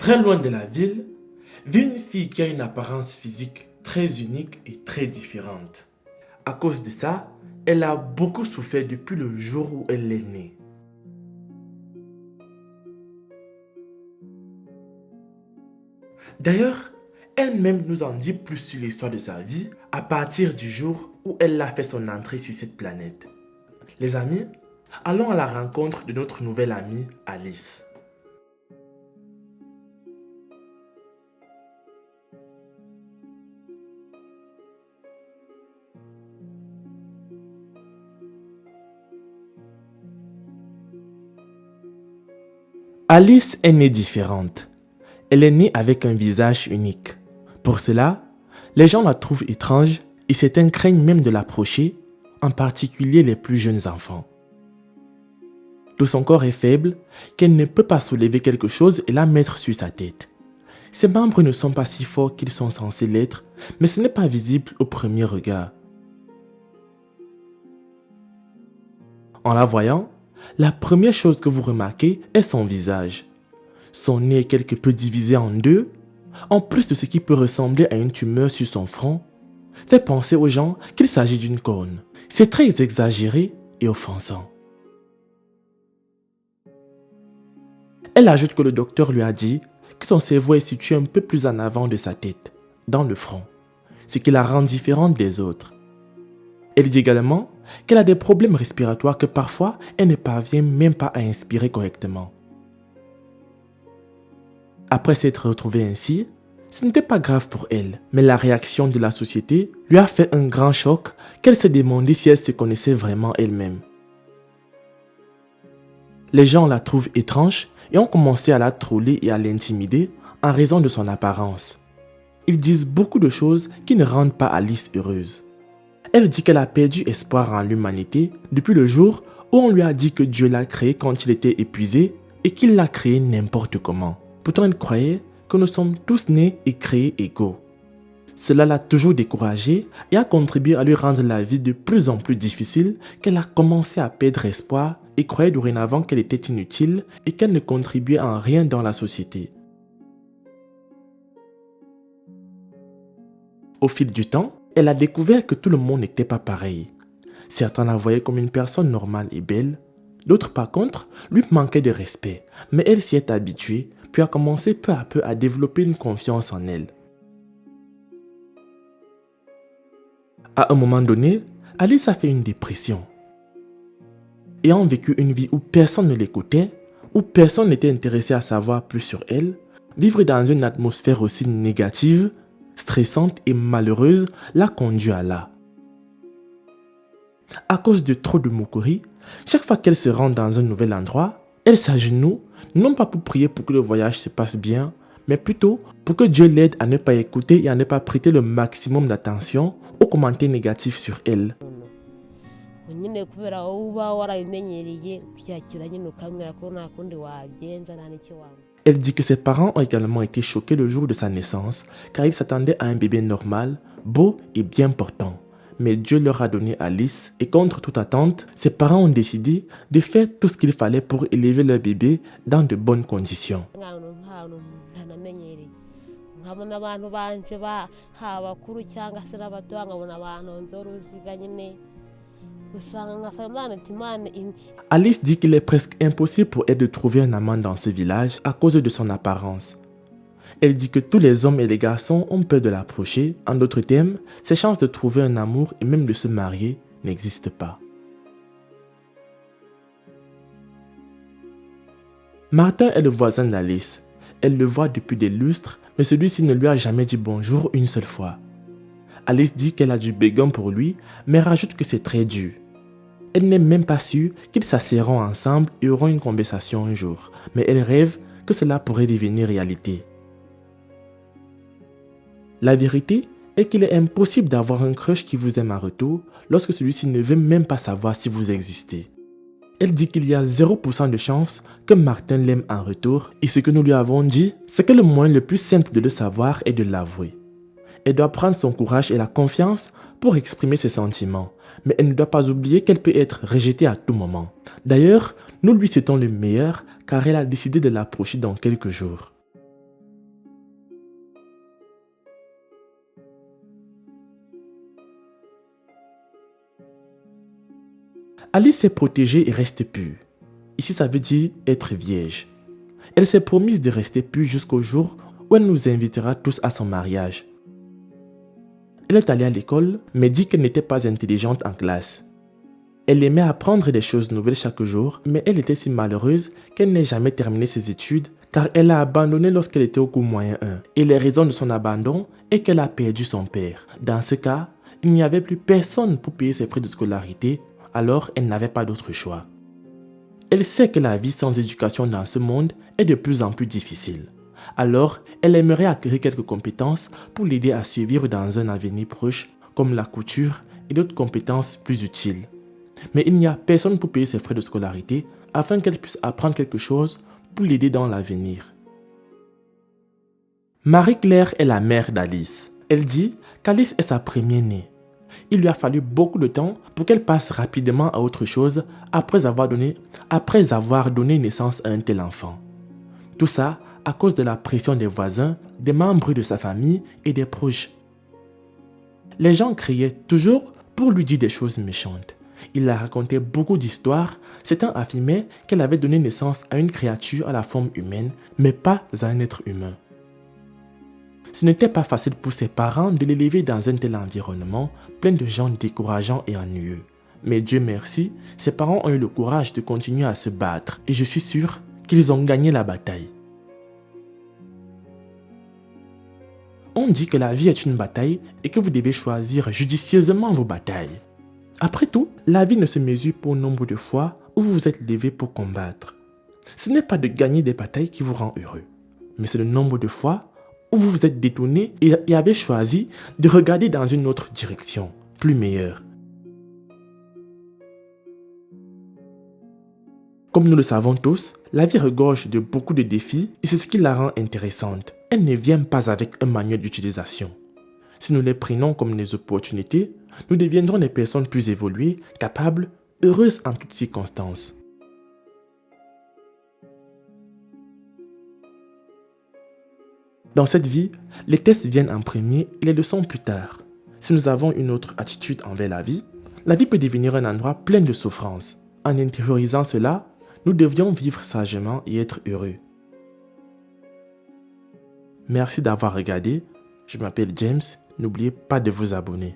Très loin de la ville, vit une fille qui a une apparence physique très unique et très différente. À cause de ça, elle a beaucoup souffert depuis le jour où elle est née. D'ailleurs, elle-même nous en dit plus sur l'histoire de sa vie à partir du jour où elle a fait son entrée sur cette planète. Les amis, allons à la rencontre de notre nouvelle amie Alice. Alice est née différente. Elle est née avec un visage unique. Pour cela, les gens la trouvent étrange et certains craignent même de l'approcher, en particulier les plus jeunes enfants. Tout son corps est faible, qu'elle ne peut pas soulever quelque chose et la mettre sur sa tête. Ses membres ne sont pas si forts qu'ils sont censés l'être, mais ce n'est pas visible au premier regard. En la voyant, la première chose que vous remarquez est son visage. Son nez est quelque peu divisé en deux, en plus de ce qui peut ressembler à une tumeur sur son front, fait penser aux gens qu'il s'agit d'une corne. C'est très exagéré et offensant. Elle ajoute que le docteur lui a dit que son cerveau est situé un peu plus en avant de sa tête, dans le front, ce qui la rend différente des autres. Elle dit également qu'elle a des problèmes respiratoires que parfois elle ne parvient même pas à inspirer correctement. Après s'être retrouvée ainsi, ce n'était pas grave pour elle, mais la réaction de la société lui a fait un grand choc qu'elle s'est demandé si elle se connaissait vraiment elle-même. Les gens la trouvent étrange et ont commencé à la troller et à l'intimider en raison de son apparence. Ils disent beaucoup de choses qui ne rendent pas Alice heureuse. Elle dit qu'elle a perdu espoir en l'humanité depuis le jour où on lui a dit que Dieu l'a créé quand il était épuisé et qu'il l'a créé n'importe comment. Pourtant, elle croyait que nous sommes tous nés et créés égaux. Cela l'a toujours découragée et a contribué à lui rendre la vie de plus en plus difficile qu'elle a commencé à perdre espoir et croyait dorénavant qu'elle était inutile et qu'elle ne contribuait en rien dans la société. Au fil du temps, elle a découvert que tout le monde n'était pas pareil. Certains la voyaient comme une personne normale et belle, d'autres par contre lui manquaient de respect, mais elle s'y est habituée puis a commencé peu à peu à développer une confiance en elle. À un moment donné, Alice a fait une dépression. Ayant vécu une vie où personne ne l'écoutait, où personne n'était intéressé à savoir plus sur elle, vivre dans une atmosphère aussi négative, stressante et malheureuse l'a conduit à là. À cause de trop de moqueries, chaque fois qu'elle se rend dans un nouvel endroit, elle s'agenouille, non pas pour prier pour que le voyage se passe bien, mais plutôt pour que Dieu l'aide à ne pas écouter et à ne pas prêter le maximum d'attention aux commentaires négatifs sur elle. Elle dit que ses parents ont également été choqués le jour de sa naissance, car ils s'attendaient à un bébé normal, beau et bien portant. Mais Dieu leur a donné Alice et contre toute attente, ses parents ont décidé de faire tout ce qu'il fallait pour élever leur bébé dans de bonnes conditions. Alice dit qu'il est presque impossible pour elle de trouver un amant dans ce village à cause de son apparence. Elle dit que tous les hommes et les garçons ont peur de l'approcher. En d'autres termes, ses chances de trouver un amour et même de se marier n'existent pas. Martin est le voisin d'Alice. Elle le voit depuis des lustres, mais celui-ci ne lui a jamais dit bonjour une seule fois. Alice dit qu'elle a du béguin pour lui, mais rajoute que c'est très dur. Elle n'est même pas sûre qu'ils s'assieront ensemble et auront une conversation un jour, mais elle rêve que cela pourrait devenir réalité. La vérité est qu'il est impossible d'avoir un crush qui vous aime en retour lorsque celui-ci ne veut même pas savoir si vous existez. Elle dit qu'il y a 0% de chance que Martin l'aime en retour et ce que nous lui avons dit, c'est que le moyen le plus simple de le savoir est de l'avouer. Elle doit prendre son courage et la confiance pour exprimer ses sentiments, mais elle ne doit pas oublier qu'elle peut être rejetée à tout moment. D'ailleurs, nous lui souhaitons le meilleur car elle a décidé de l'approcher dans quelques jours. Alice s'est protégée et reste pure. Ici, ça veut dire être vierge. Elle s'est promise de rester pure jusqu'au jour où elle nous invitera tous à son mariage. Elle est allée à l'école, mais dit qu'elle n'était pas intelligente en classe. Elle aimait apprendre des choses nouvelles chaque jour, mais elle était si malheureuse qu'elle n'ait jamais terminé ses études car elle a abandonné lorsqu'elle était au cours moyen 1. Et les raisons de son abandon est qu'elle a perdu son père. Dans ce cas, il n'y avait plus personne pour payer ses frais de scolarité, alors elle n'avait pas d'autre choix. Elle sait que la vie sans éducation dans ce monde est de plus en plus difficile. Alors, elle aimerait acquérir quelques compétences pour l'aider à survivre dans un avenir proche, comme la couture et d'autres compétences plus utiles. Mais il n'y a personne pour payer ses frais de scolarité afin qu'elle puisse apprendre quelque chose pour l'aider dans l'avenir. Marie-Claire est la mère d'Alice. Elle dit qu'Alice est sa première-née. Il lui a fallu beaucoup de temps pour qu'elle passe rapidement à autre chose après avoir donné naissance à un tel enfant. Tout ça à cause de la pression des voisins, des membres de sa famille et des proches. Les gens criaient toujours pour lui dire des choses méchantes. Il a raconté beaucoup d'histoires. Certains affirmaient qu'elle avait donné naissance à une créature à la forme humaine, mais pas à un être humain. Ce n'était pas facile pour ses parents de l'élever dans un tel environnement, plein de gens décourageants et ennuyeux. Mais Dieu merci, ses parents ont eu le courage de continuer à se battre et je suis sûr qu'ils ont gagné la bataille. On dit que la vie est une bataille et que vous devez choisir judicieusement vos batailles. Après tout, la vie ne se mesure pas au nombre de fois où vous vous êtes levé pour combattre. Ce n'est pas de gagner des batailles qui vous rend heureux, mais c'est le nombre de fois où vous vous êtes détourné et avez choisi de regarder dans une autre direction, plus meilleure. Comme nous le savons tous, la vie regorge de beaucoup de défis et c'est ce qui la rend intéressante. Elle ne vient pas avec un manuel d'utilisation. Si nous les prenons comme des opportunités, nous deviendrons des personnes plus évoluées, capables, heureuses en toutes circonstances. Dans cette vie, les tests viennent en premier et les leçons plus tard. Si nous avons une autre attitude envers la vie peut devenir un endroit plein de souffrance. En intériorisant cela, nous devions vivre sagement et être heureux. Merci d'avoir regardé. Je m'appelle James. N'oubliez pas de vous abonner.